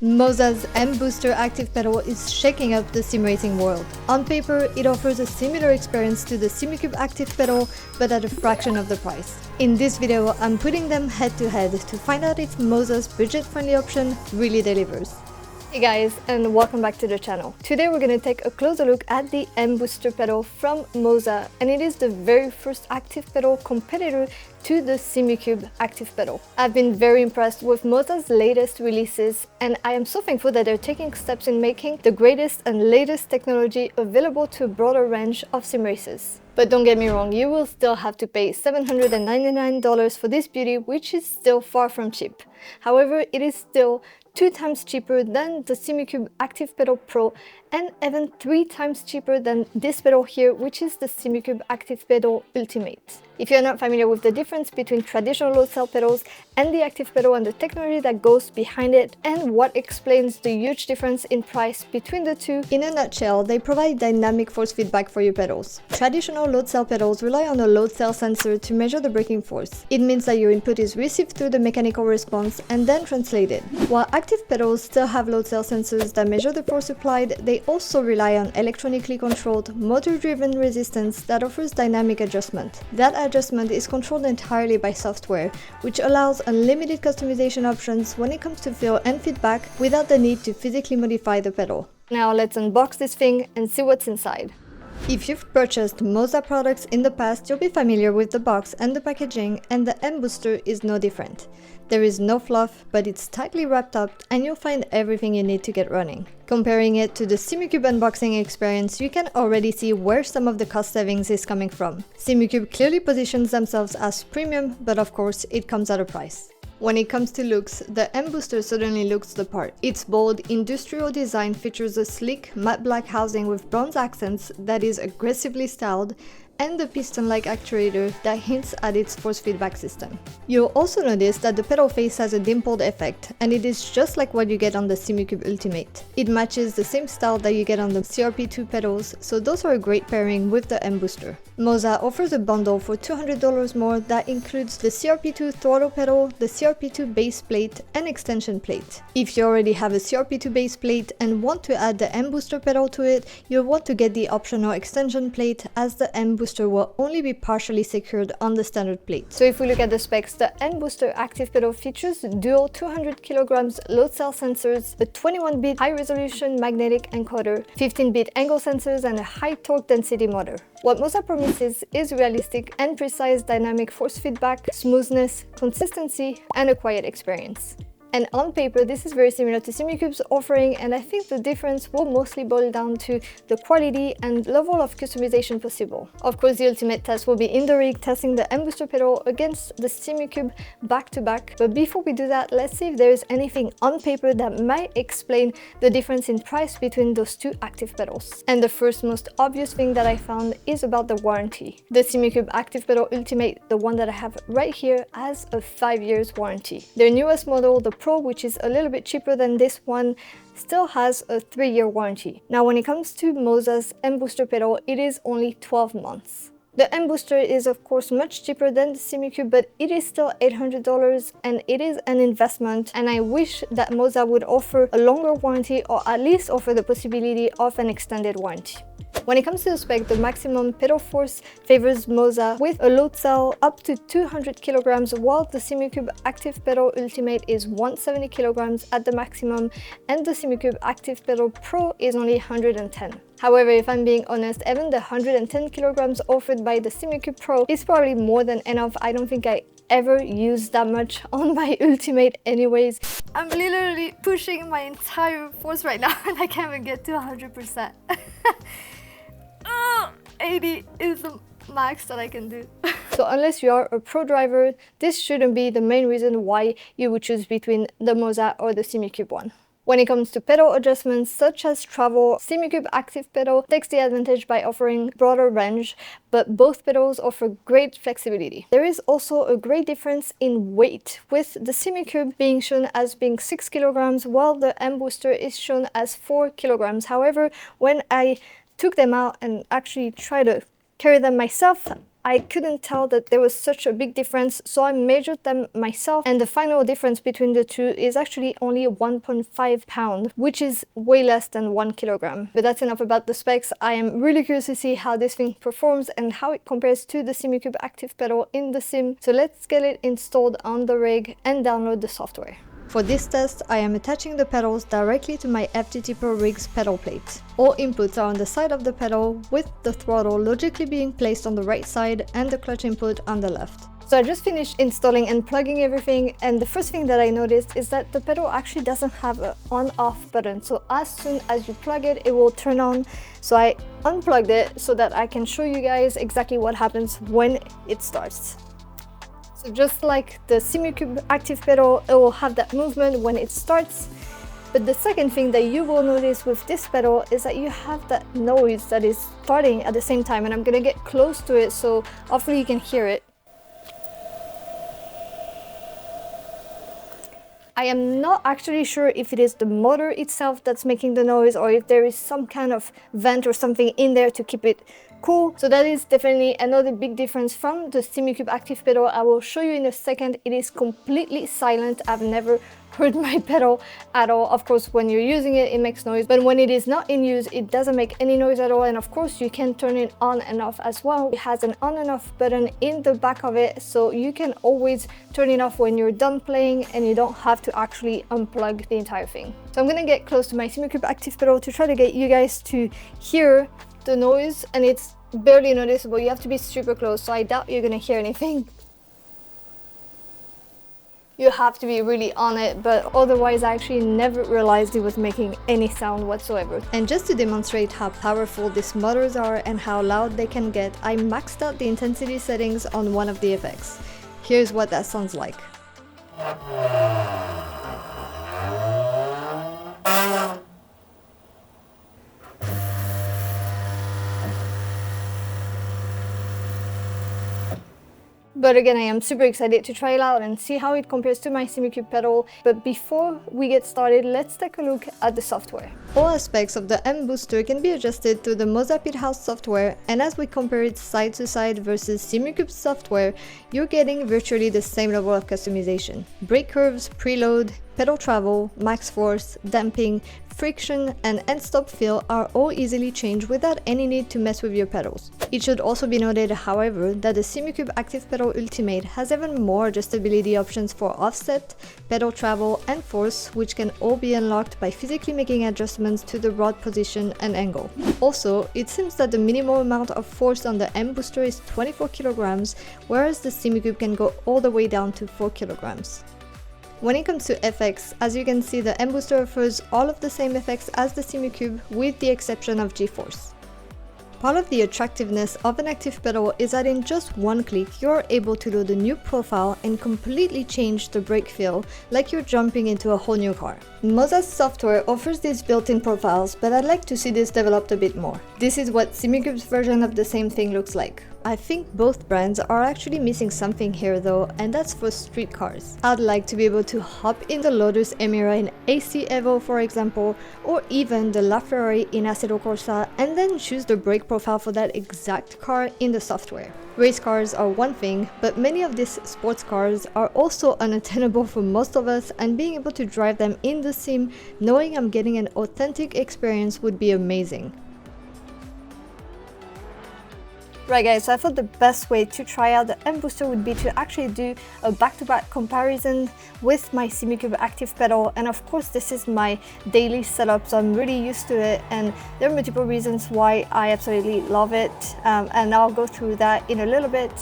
MOZA's mBooster ActivePedal is shaking up the sim racing world. On paper, it offers a similar experience to the Simucube ActivePedal, but at a fraction of the price. In this video, I'm putting them head to head to find out if MOZA's budget-friendly option really delivers. Hey guys, and welcome back to the channel. Today we're going to take a closer look at the mBooster pedal from MOZA, and it is the very first active pedal competitor to the Simucube ActivePedal. I've been very impressed with MOZA's latest releases, and I am so thankful that they're taking steps in making the greatest and latest technology available to a broader range of sim races. But don't get me wrong, you will still have to pay $799 for this beauty, which is still far from cheap. However, it is still 2 times cheaper than the Simucube ActivePedal Pro and even 3 times cheaper than this pedal here, which is the Simucube ActivePedal Ultimate. If you're not familiar with the difference between traditional load cell pedals and the ActivePedal and the technology that goes behind it and what explains the huge difference in price between the two, in a nutshell, they provide dynamic force feedback for your pedals. Traditional load cell pedals rely on a load cell sensor to measure the braking force. It means that your input is received through the mechanical response and then translated. While active pedals still have load cell sensors that measure the force applied, they also rely on electronically controlled, motor-driven resistance that offers dynamic adjustment. That adjustment is controlled entirely by software, which allows unlimited customization options when it comes to feel and feedback without the need to physically modify the pedal. Now let's unbox this thing and see what's inside. If you've purchased MOZA products in the past, you'll be familiar with the box and the packaging, and the mBooster is no different. There is no fluff, but it's tightly wrapped up and you'll find everything you need to get running. Comparing it to the Simucube unboxing experience, you can already see where some of the cost savings is coming from. Simucube clearly positions themselves as premium, but of course it comes at a price. When it comes to looks, the mBooster certainly looks the part. Its bold, industrial design features a sleek, matte black housing with bronze accents that is aggressively styled, and the piston-like actuator that hints at its force feedback system. You'll also notice that the pedal face has a dimpled effect, and it is just like what you get on the Simucube Ultimate. It matches the same style that you get on the CRP2 pedals, so those are a great pairing with the mBooster. MOZA offers a bundle for $200 more that includes the CRP2 throttle pedal, the CRP2 base plate, and extension plate. If you already have a CRP2 base plate and want to add the mBooster pedal to it, you'll want to get the optional extension plate, as the mBooster will only be partially secured on the standard plate. So if we look at the specs, the mBooster ActivePedal features dual 200 kg load cell sensors, a 21-bit high-resolution magnetic encoder, 15-bit angle sensors, and a high torque density motor. What MOZA promises is realistic and precise dynamic force feedback, smoothness, consistency, and a quiet experience. And on paper, this is very similar to Simucube's offering, and I think the difference will mostly boil down to the quality and level of customization possible. Of course, the ultimate test will be in the rig, testing the mBooster pedal against the Simucube back-to-back. But before we do that, let's see if there is anything on paper that might explain the difference in price between those two active pedals. And the first most obvious thing that I found is about the warranty. The Simucube ActivePedal Ultimate, the one that I have right here, has a 5 years warranty. Their newest model, the Pro, which is a little bit cheaper than this one, still has a 3-year warranty. Now when it comes to MOZA's mBooster pedal, it is only 12 months. The mBooster is of course much cheaper than the Simucube, but it is still $800 and it is an investment, and I wish that MOZA would offer a longer warranty, or at least offer the possibility of an extended warranty. When it comes to the spec, the maximum pedal force favors MOZA with a load cell up to 200 kg, while the Simucube ActivePedal Ultimate is 170 kg at the maximum, and the Simucube ActivePedal Pro is only 110. However, if I'm being honest, even the 110 kg offered by the Simucube Pro is probably more than enough. I don't think I ever used that much on my Ultimate anyways. I'm literally pushing my entire force right now and I can't even get to 100%. 80 is the max that I can do. So unless you are a pro driver, this shouldn't be the main reason why you would choose between the MOZA or the Simucube one. When it comes to pedal adjustments such as travel, Simucube ActivePedal takes the advantage by offering broader range, but both pedals offer great flexibility. There is also a great difference in weight, with the Simucube being shown as being 6 kg, while the mBooster is shown as 4 kg. However, when I took them out and actually tried to carry them myself, I couldn't tell that there was such a big difference, so I measured them myself, and the final difference between the two is actually only 1.5 pound, which is way less than 1 kilogram. But that's enough about the specs. I am really curious to see how this thing performs and how it compares to the Simucube ActivePedal in the sim. So let's get it installed on the rig and download the software. For this test, I am attaching the pedals directly to my FGT Pro Rig's pedal plate. All inputs are on the side of the pedal, with the throttle logically being placed on the right side and the clutch input on the left. So I just finished installing and plugging everything, and the first thing that I noticed is that the pedal actually doesn't have an on-off button. So as soon as you plug it, it will turn on. So I unplugged it so that I can show you guys exactly what happens when it starts. So just like the Simucube ActivePedal, it will have that movement when it starts. But the second thing that you will notice with this pedal is that you have that noise that is starting at the same time, and I'm gonna get close to it so hopefully you can hear it. I am not actually sure if it is the motor itself that's making the noise or if there is some kind of vent or something in there to keep it cool. So that is definitely another big difference from the Simucube ActivePedal. I will show you in a second. It is completely silent. I've never heard my pedal at all. Of course, when you're using it, it makes noise, but when it is not in use, it doesn't make any noise at all. And of course, you can turn it on and off as well. It has an on and off button in the back of it, so you can always turn it off when you're done playing and you don't have to actually unplug the entire thing. So I'm gonna get close to my Simucube ActivePedal to try to get you guys to hear the noise, and it's barely noticeable. You have to be super close, so I doubt you're gonna hear anything. You have to be really on it, but otherwise I actually never realized it was making any sound whatsoever. And just to demonstrate how powerful these motors are and how loud they can get, I maxed out the intensity settings on one of the effects. Here's what that sounds like. But again, I am super excited to try it out and see how it compares to my Simucube pedal. But before we get started, let's take a look at the software. All aspects of the mBooster can be adjusted through the MOZA House software, and as we compare it side to side versus Simucube's software, you're getting virtually the same level of customization. Brake curves, preload, pedal travel, max force, damping, friction, and end-stop feel are all easily changed without any need to mess with your pedals. It should also be noted, however, that the Simucube ActivePedal Ultimate has even more adjustability options for offset, pedal travel, and force, which can all be unlocked by physically making adjustments to the rod position and angle. Also, it seems that the minimal amount of force on the mBooster is 24 kilograms, whereas the Simucube can go all the way down to 4 kilograms. When it comes to FX, as you can see, the mBooster offers all of the same effects as the Simucube with the exception of G-force. Part of the attractiveness of an ActivePedal is that in just one click you're able to load a new profile and completely change the brake feel like you're jumping into a whole new car. MOZA's software offers these built-in profiles, but I'd like to see this developed a bit more. This is what Simucube's version of the same thing looks like. I think both brands are actually missing something here though, and that's for street cars. I'd like to be able to hop in the Lotus Emira in AC Evo, for example, or even the LaFerrari in Assetto Corsa, and then choose the brake profile for that exact car in the software. Race cars are one thing, but many of these sports cars are also unattainable for most of us, and being able to drive them in the sim, knowing I'm getting an authentic experience, would be amazing. Right guys, so I thought the best way to try out the mBooster would be to actually do a back-to-back comparison with my Simucube ActivePedal, and of course this is my daily setup, so I'm really used to it, and there are multiple reasons why I absolutely love it, and I'll go through that in a little bit.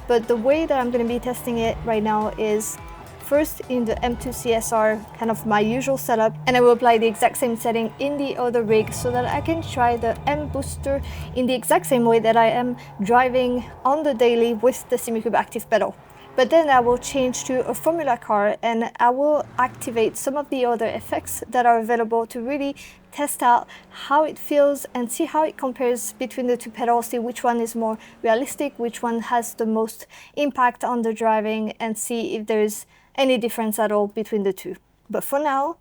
But the way that I'm going to be testing it right now is first in the M2 CSR, kind of my usual setup, and I will apply the exact same setting in the other rig so that I can try the mBooster in the exact same way that I am driving on the daily with the Simucube ActivePedal. But then I will change to a Formula car and I will activate some of the other effects that are available to really test out how it feels and see how it compares between the two pedals, see which one is more realistic, which one has the most impact on the driving, and see if there's any difference at all between the two. But for now,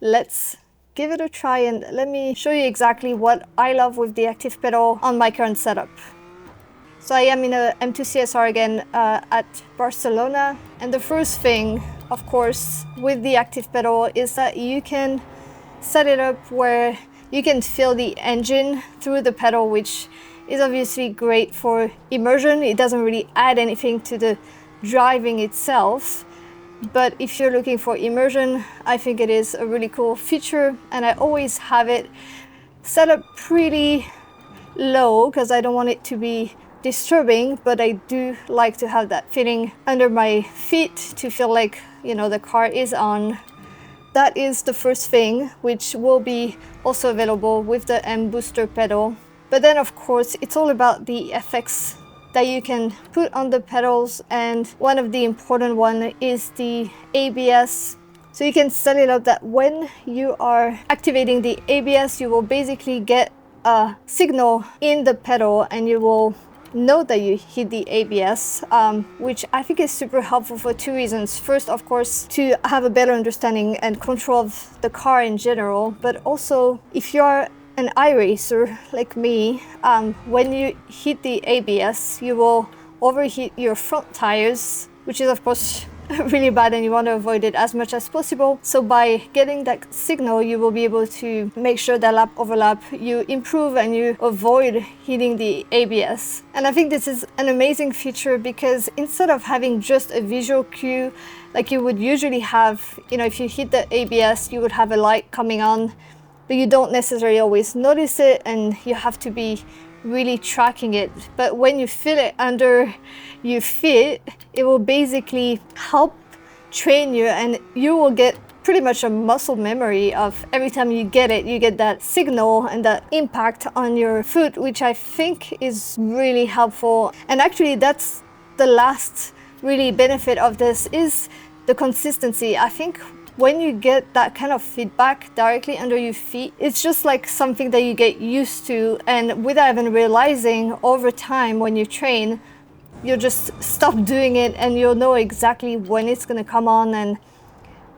let's give it a try and let me show you exactly what I love with the ActivePedal on my current setup. So I am in a M2 CSR again at Barcelona. And the first thing, of course, with the ActivePedal is that you can set it up where you can feel the engine through the pedal, which is obviously great for immersion. It doesn't really add anything to the driving itself. But if you're looking for immersion, I think it is a really cool feature, and I always have it set up pretty low because I don't want it to be disturbing, but I do like to have that feeling under my feet to feel like, you know, the car is on. That is the first thing, which will be also available with the mBooster pedal. But then of course it's all about the effects that you can put on the pedals, and one of the important one is the ABS. So you can set it up that when you are activating the ABS, you will basically get a signal in the pedal and you will know that you hit the ABS, which I think is super helpful for two reasons. First, of course, to have a better understanding and control of the car in general, but also if you're an iRacer like me, when you hit the ABS, you will overheat your front tires, which is of course really bad, and you want to avoid it as much as possible. So by getting that signal, you will be able to make sure that lap overlap, you improve and you avoid hitting the ABS. And I think this is an amazing feature because instead of having just a visual cue like you would usually have, you know, if you hit the ABS, you would have a light coming on, but you don't necessarily always notice it and you have to be really tracking it. But when you feel it under your feet, it will basically help train you, and you will get pretty much a muscle memory of every time you get it, you get that signal and that impact on your foot, which I think is really helpful. And actually that's the last really benefit of this, is the consistency. I think when you get that kind of feedback directly under your feet, it's just like something that you get used to, and without even realizing, over time when you train, you'll just stop doing it and you'll know exactly when it's going to come on and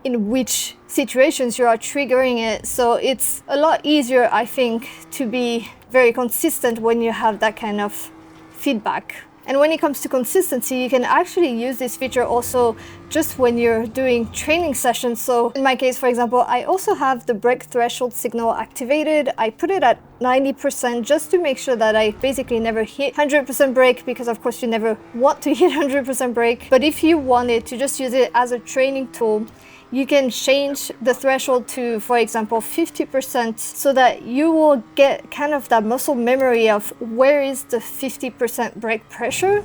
in which situations you are triggering it. So it's a lot easier, I think, to be very consistent when you have that kind of feedback. And when it comes to consistency, you can actually use this feature also just when you're doing training sessions. So in my case, for example, I also have the brake threshold signal activated. I put it at 90% just to make sure that I basically never hit 100% brake, because of course you never want to hit 100% brake. But if you wanted to just use it as a training tool, you can change the threshold to, for example, 50%, so that you will get kind of that muscle memory of where is the 50% brake pressure.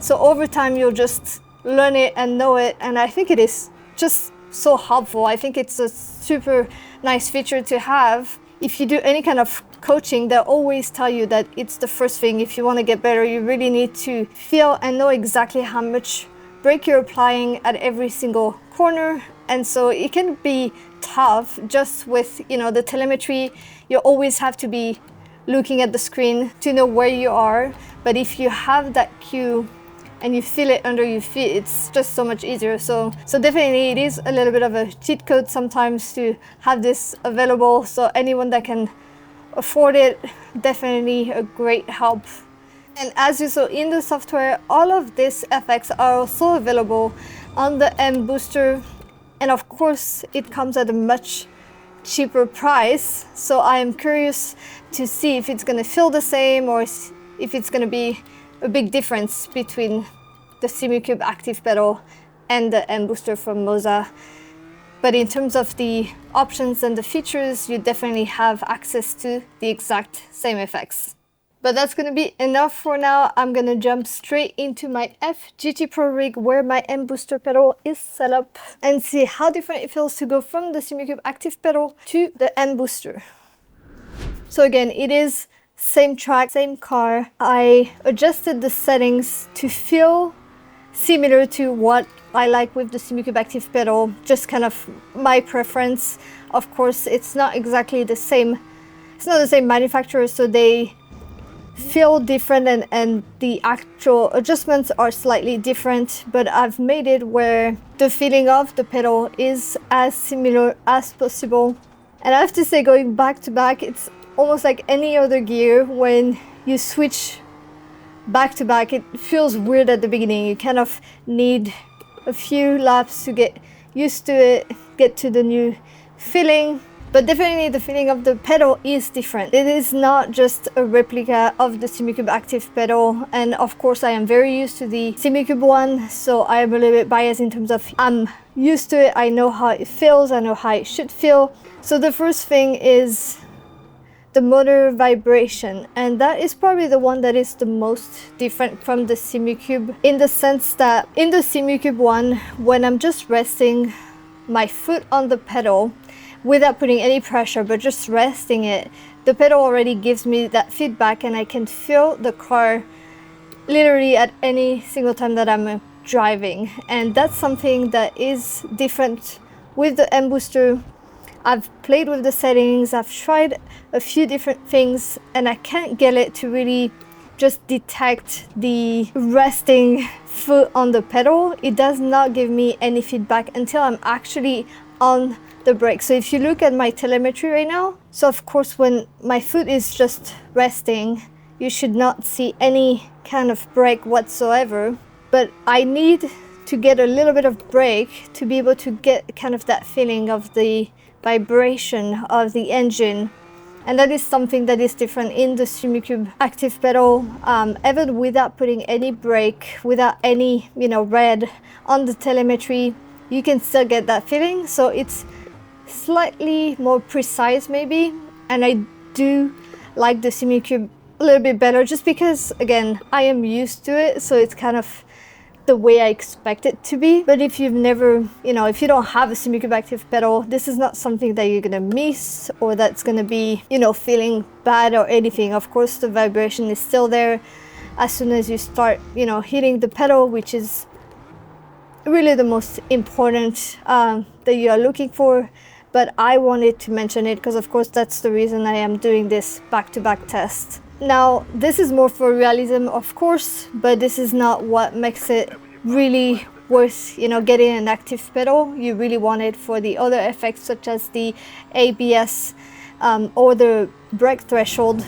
So over time, you'll just learn it and know it. And I think it is just so helpful. I think it's a super nice feature to have. If you do any kind of coaching, they'll always tell you that it's the first thing. If you want to get better, you really need to feel and know exactly how much brake you're applying at every single corner. And so it can be tough just with, you know, the telemetry. You always have to be looking at the screen to know where you are. But if you have that cue and you feel it under your feet, it's just so much easier. So definitely it is a little bit of a cheat code sometimes to have this available. So anyone that can afford it, definitely a great help. And as you saw in the software, all of these effects are also available on the mBooster. And of course, it comes at a much cheaper price. So I am curious to see if it's going to feel the same or if it's going to be a big difference between the Simucube ActivePedal and the mBooster from MOZA. But in terms of the options and the features, you definitely have access to the exact same effects. But that's going to be enough for now. I'm going to jump straight into my F-GT Pro Rig where my mBooster pedal is set up and see how different it feels to go from the Simucube ActivePedal to the mBooster. So again, it is same track, same car. I adjusted the settings to feel similar to what I like with the Simucube ActivePedal, just kind of my preference. Of course, it's not exactly the same. It's not the same manufacturer, so they feel different and the actual adjustments are slightly different, but I've made it where the feeling of the pedal is as similar as possible. And I have to say, going back to back, it's almost like any other gear. When you switch back to back, it feels weird at the beginning. You kind of need a few laps to get used to it, get to the new feeling. But definitely the feeling of the pedal is different. It is not just a replica of the Simucube ActivePedal. And of course I am very used to the Simucube one, so I am a little bit biased in terms of I'm used to it, I know how it feels, I know how it should feel. So the first thing is the motor vibration, and that is probably the one that is the most different from the Simucube, in the sense that in the Simucube one, when I'm just resting my foot on the pedal without putting any pressure but just resting it, the pedal already gives me that feedback and I can feel the car literally at any single time that I'm driving. And that's something that is different with the mBooster. I've played with the settings, I've tried a few different things, and I can't get it to really just detect the resting foot on the pedal. It does not give me any feedback until I'm actually on the brake. So if you look at my telemetry right now, so of course when my foot is just resting, you should not see any kind of brake whatsoever. But I need to get a little bit of brake to be able to get kind of that feeling of the vibration of the engine. And that is something that is different in the Simucube ActivePedal. Even without putting any brake, without any, red on the telemetry, you can still get that feeling. So it's slightly more precise maybe, and I do like the Simucube a little bit better just because, again, I am used to it, so it's kind of the way I expect it to be. But if you've never, if you don't have a Simucube ActivePedal, this is not something that you're gonna miss or that's gonna be, feeling bad or anything. Of course, the vibration is still there as soon as you start, hitting the pedal, which is really the most important that you are looking for. But I wanted to mention it because, of course, that's the reason I am doing this back-to-back test. Now, this is more for realism, of course, but this is not what makes it really worth, getting an ActivePedal. You really want it for the other effects, such as the ABS or the brake threshold,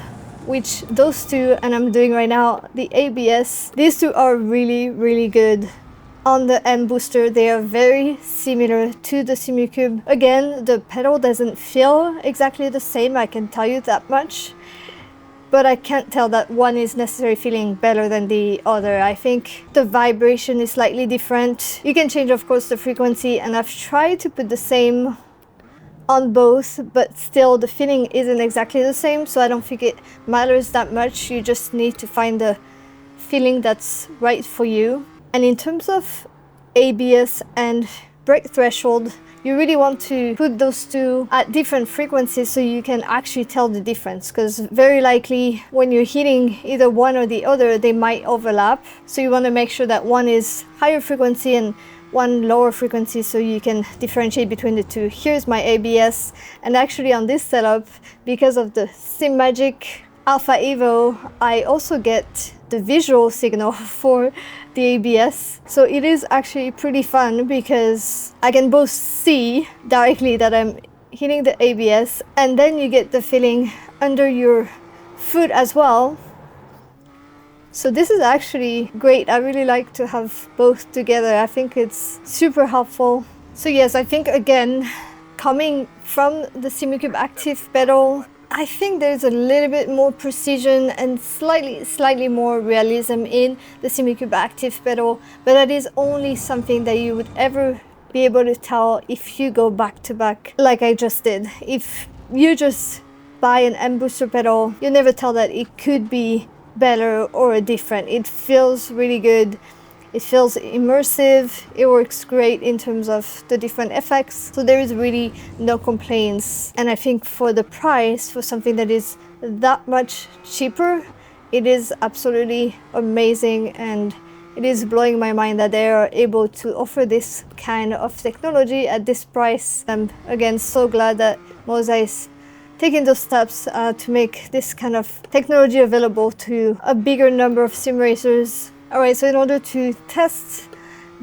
which those two, and I'm doing right now, the ABS, these two are really, really good. On the mBooster, they are very similar to the Simucube. Again, the pedal doesn't feel exactly the same, I can tell you that much. But I can't tell that one is necessarily feeling better than the other. I think the vibration is slightly different. You can change, of course, the frequency, and I've tried to put the same on both, but still the feeling isn't exactly the same, so I don't think it matters that much. You just need to find the feeling that's right for you. And in terms of ABS and brake threshold, you really want to put those two at different frequencies so you can actually tell the difference, because very likely when you're hitting either one or the other, they might overlap. So you want to make sure that one is higher frequency and one lower frequency so you can differentiate between the two. Here's my ABS, and actually on this setup, because of the SimMagic Alpha Evo, I also get the visual signal for the ABS. So it is actually pretty fun because I can both see directly that I'm hitting the ABS, and then you get the feeling under your foot as well. So this is actually great. I really like to have both together. I think it's super helpful. So yes, I think again, coming from the Simucube ActivePedal, I think there's a little bit more precision and slightly more realism in the Simucube ActivePedal, but that is only something that you would ever be able to tell if you go back to back like I just did. If you just buy an mBooster pedal, you never tell that it could be better or different. It feels really good. It feels immersive. It works great in terms of the different effects. So there is really no complaints. And I think for the price, for something that is that much cheaper, it is absolutely amazing. And it is blowing my mind that they are able to offer this kind of technology at this price. I'm again so glad that MOZA is taking those steps to make this kind of technology available to a bigger number of sim racers. Alright, so in order to test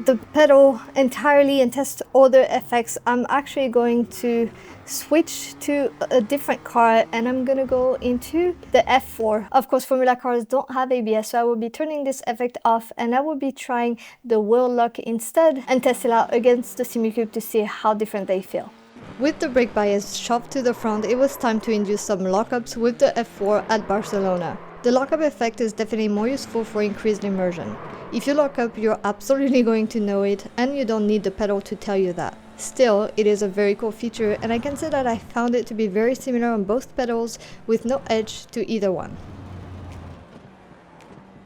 the pedal entirely and test other effects, I'm actually going to switch to a different car and I'm gonna go into the F4. Of course, Formula cars don't have ABS, so I will be turning this effect off and I will be trying the wheel lock instead and test it out against the Simucube to see how different they feel. With the brake bias shoved to the front, it was time to induce some lockups with the F4 at Barcelona. The lockup effect is definitely more useful for increased immersion. If you lock up, you're absolutely going to know it, and you don't need the pedal to tell you that. Still, it is a very cool feature, and I can say that I found it to be very similar on both pedals, with no edge to either one.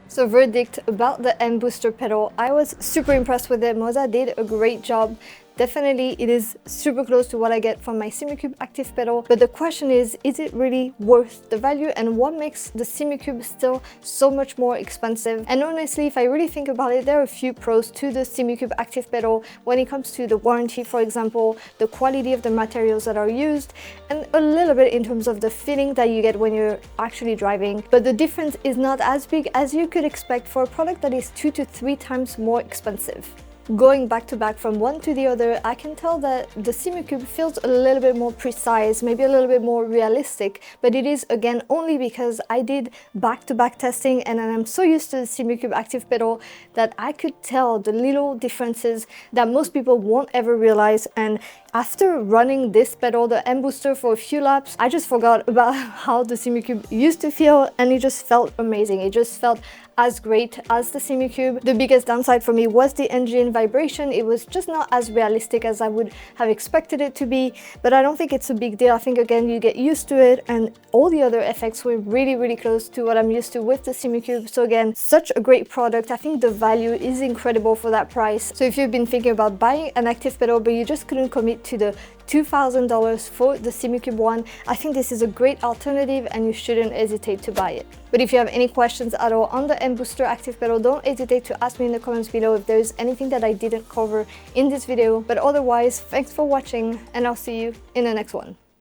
So verdict about the mBooster pedal, I was super impressed with it. MOZA did a great job. Definitely it is super close to what I get from my Simucube ActivePedal, but the question is it really worth the value, and what makes the Simucube still so much more expensive? And honestly, if I really think about it, there are a few pros to the Simucube ActivePedal when it comes to the warranty, for example, the quality of the materials that are used, and a little bit in terms of the feeling that you get when you're actually driving. But the difference is not as big as you could expect for a product that is 2 to 3 times more expensive. Going back to back from one to the other, I can tell that the Simucube feels a little bit more precise, maybe a little bit more realistic, but it is again only because I did back-to-back testing and I'm so used to the Simucube ActivePedal that I could tell the little differences that most people won't ever realize. And after running this pedal, the mBooster, for a few laps, I just forgot about how the Simucube used to feel, and it just felt amazing. It just felt as great as the Simucube. The biggest downside for me was the engine vibration. It was just not as realistic as I would have expected it to be, but I don't think it's a big deal. I think again, you get used to it, and all the other effects were really close to what I'm used to with the Simucube. So again, such a great product. I think the value is incredible for that price. So if you've been thinking about buying an ActivePedal but you just couldn't commit to the $2,000 for the Simucube one, I think this is a great alternative and you shouldn't hesitate to buy it. But if you have any questions at all on the mBooster ActivePedal, don't hesitate to ask me in the comments below if there's anything that I didn't cover in this video. But otherwise, thanks for watching and I'll see you in the next one.